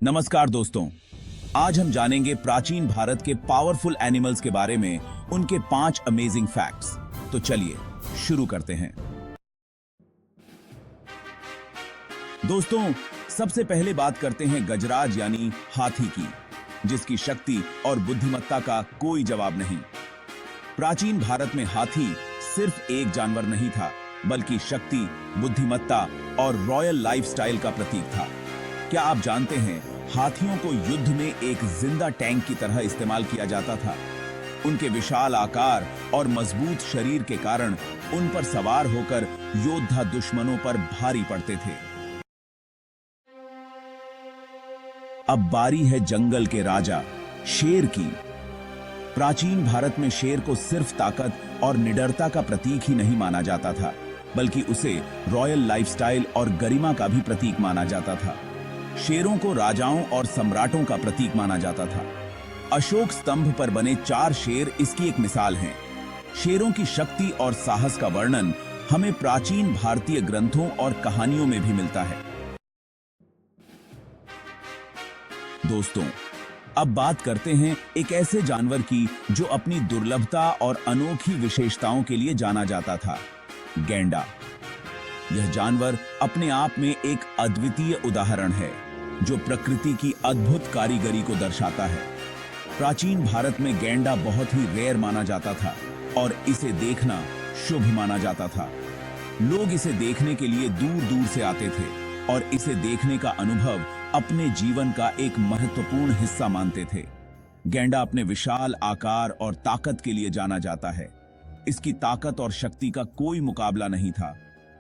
नमस्कार दोस्तों, आज हम जानेंगे प्राचीन भारत के पावरफुल एनिमल्स के बारे में, उनके 5 अमेजिंग फैक्ट्स। तो चलिए शुरू करते हैं। दोस्तों, सबसे पहले बात करते हैं गजराज यानी हाथी की, जिसकी शक्ति और बुद्धिमत्ता का कोई जवाब नहीं। प्राचीन भारत में हाथी सिर्फ एक जानवर नहीं था, बल्कि शक्ति, बुद्धिमत्ता और रॉयल लाइफस्टाइल का प्रतीक था। क्या आप जानते हैं, हाथियों को युद्ध में एक जिंदा टैंक की तरह इस्तेमाल किया जाता था। उनके विशाल आकार और मजबूत शरीर के कारण उन पर सवार होकर योद्धा दुश्मनों पर भारी पड़ते थे। अब बारी है जंगल के राजा शेर की। प्राचीन भारत में शेर को सिर्फ ताकत और निडरता का प्रतीक ही नहीं माना जाता था, बल्कि उसे रॉयल लाइफस्टाइल और गरिमा का भी प्रतीक माना जाता था। शेरों को राजाओं और सम्राटों का प्रतीक माना जाता था। अशोक स्तंभ पर बने 4 शेर इसकी एक मिसाल हैं। शेरों की शक्ति और साहस का वर्णन हमें प्राचीन भारतीय ग्रंथों और कहानियों में भी मिलता है। दोस्तों, अब बात करते हैं एक ऐसे जानवर की जो अपनी दुर्लभता और अनोखी विशेषताओं के लिए जाना जाता था, गैंडा। यह जानवर अपने आप में एक अद्वितीय उदाहरण है, जो प्रकृति की अद्भुत कारीगरी को दर्शाता है। प्राचीन भारत में गैंडा बहुत ही रेयर माना जाता था और इसे देखना शुभ माना जाता था। लोग इसे देखने के लिए दूर दूर से आते थे और इसे देखने का अनुभव अपने जीवन का एक महत्वपूर्ण हिस्सा मानते थे। गैंडा अपने विशाल आकार और ताकत के लिए जाना जाता है। इसकी ताकत और शक्ति का कोई मुकाबला नहीं था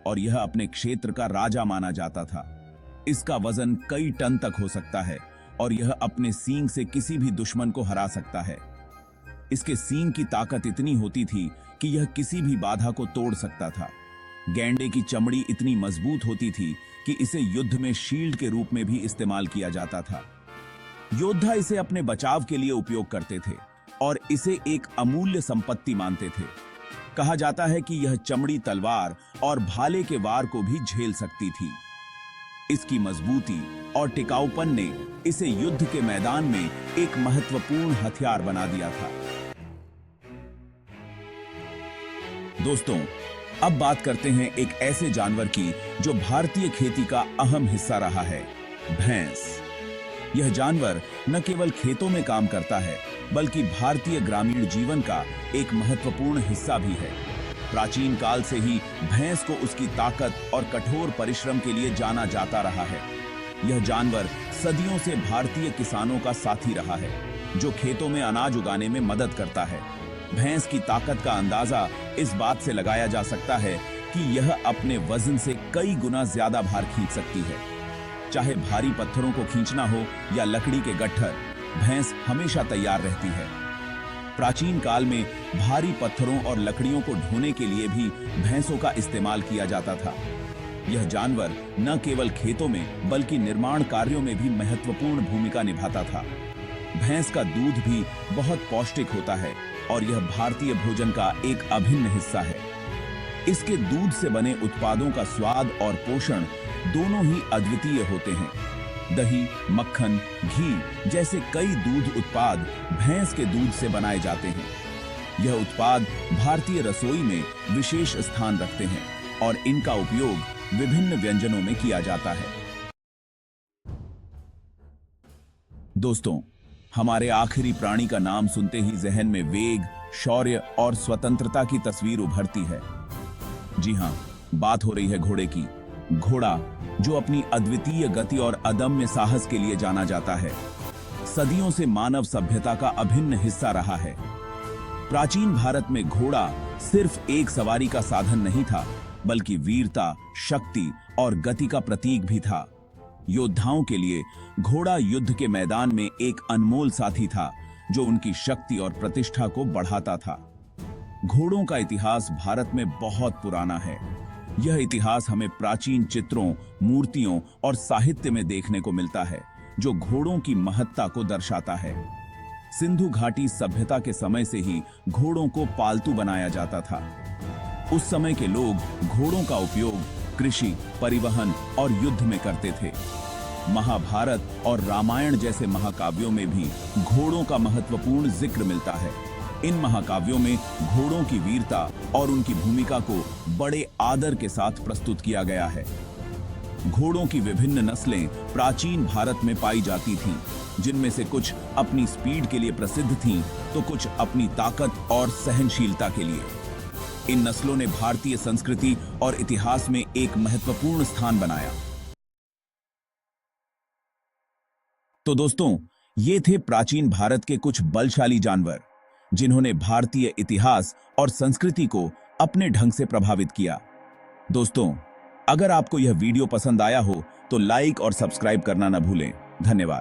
और यह अपने क्षेत्र का राजा माना जाता था। इसका वजन कई टन तक हो सकता है और यह अपने सींग से किसी भी दुश्मन को हरा सकता है। इसके सींग की ताकत इतनी होती थी कि यह किसी भी बाधा को तोड़ सकता था। गैंडे की चमड़ी इतनी मजबूत होती थी कि इसे युद्ध में शील्ड के रूप में भी इस्तेमाल किया जाता था। योद्धा इसे अपने बचाव के लिए उपयोग करते थे और इसे एक अमूल्य संपत्ति मानते थे। कहा जाता है कि यह चमड़ी तलवार और भाले के वार को भी झेल सकती थी। इसकी मजबूती और टिकाऊपन ने इसे युद्ध के मैदान में एक महत्वपूर्ण हथियार बना दिया था। दोस्तों, अब बात करते हैं एक ऐसे जानवर की जो भारतीय खेती का अहम हिस्सा रहा है, भैंस। यह जानवर न केवल खेतों में काम करता है, बल्कि भारतीय ग्रामीण जीवन का एक महत्वपूर्ण हिस्सा भी है। प्राचीन काल से ही भैंस को उसकी ताकत और कठोर परिश्रम के लिए जाना जाता रहा है। यह जानवर सदियों से भारतीय किसानों का साथी रहा है, जो खेतों में अनाज उगाने में मदद करता है। भैंस की ताकत का अंदाजा इस बात से लगाया जा सकता है कि यह अपने वजन से कई गुना ज्यादा भार खींच सकती है। चाहे भारी पत्थरों को खींचना हो या लकड़ी के गट्ठर, भैंस हमेशा तैयार रहती है। प्राचीन काल में भारी पत्थरों और लकड़ियों को ढोने के लिए भी भैंसों का इस्तेमाल किया जाता था। यह जानवर न केवल खेतों में बल्कि निर्माण कार्यों में भी महत्वपूर्ण भूमिका निभाता था। भैंस का दूध भी बहुत पौष्टिक होता है और यह भारतीय भोजन का एक अभिन्न हिस्सा है। इसके दूध से बने उत्पादों का स्वाद और पोषण दोनों ही अद्वितीय होते हैं। दही, मक्खन, घी जैसे कई दूध उत्पाद भैंस के दूध से बनाए जाते हैं। यह उत्पाद भारतीय रसोई में विशेष स्थान रखते हैं और इनका उपयोग विभिन्न व्यंजनों में किया जाता है। दोस्तों, हमारे आखिरी प्राणी का नाम सुनते ही जहन में वेग, शौर्य और स्वतंत्रता की तस्वीर उभरती है। जी हां, बात हो रही है घोड़े की। घोड़ा, जो अपनी अद्वितीय गति और अदम्य साहस के लिए जाना जाता है, सदियों से मानव सभ्यता का अभिन्न हिस्सा रहा है। प्राचीन भारत में घोड़ा सिर्फ एक सवारी का साधन नहीं था, बल्कि वीरता, शक्ति और गति का प्रतीक भी था। योद्धाओं के लिए घोड़ा युद्ध के मैदान में एक अनमोल साथी था, जो उनकी शक्ति और प्रतिष्ठा को बढ़ाता था। घोड़ों का इतिहास भारत में बहुत पुराना है। यह इतिहास हमें प्राचीन चित्रों, मूर्तियों और साहित्य में देखने को मिलता है, जो घोड़ों की महत्ता को दर्शाता है। सिंधु घाटी सभ्यता के समय से ही घोड़ों को पालतू बनाया जाता था। उस समय के लोग घोड़ों का उपयोग कृषि, परिवहन और युद्ध में करते थे। महाभारत और रामायण जैसे महाकाव्यों में भी घोड़ों का महत्वपूर्ण जिक्र मिलता है। इन महाकाव्यों में घोड़ों की वीरता और उनकी भूमिका को बड़े आदर के साथ प्रस्तुत किया गया है। घोड़ों की विभिन्न नस्लें प्राचीन भारत में पाई जाती थीं, जिनमें से कुछ अपनी स्पीड के लिए प्रसिद्ध थीं, तो कुछ अपनी ताकत और सहनशीलता के लिए। इन नस्लों ने भारतीय संस्कृति और इतिहास में एक महत्वपूर्ण स्थान बनाया। तो दोस्तों, ये थे प्राचीन भारत के कुछ बलशाली जानवर, जिन्होंने भारतीय इतिहास और संस्कृति को अपने ढंग से प्रभावित किया। दोस्तों, अगर आपको यह वीडियो पसंद आया हो तो लाइक और सब्सक्राइब करना न भूलें। धन्यवाद।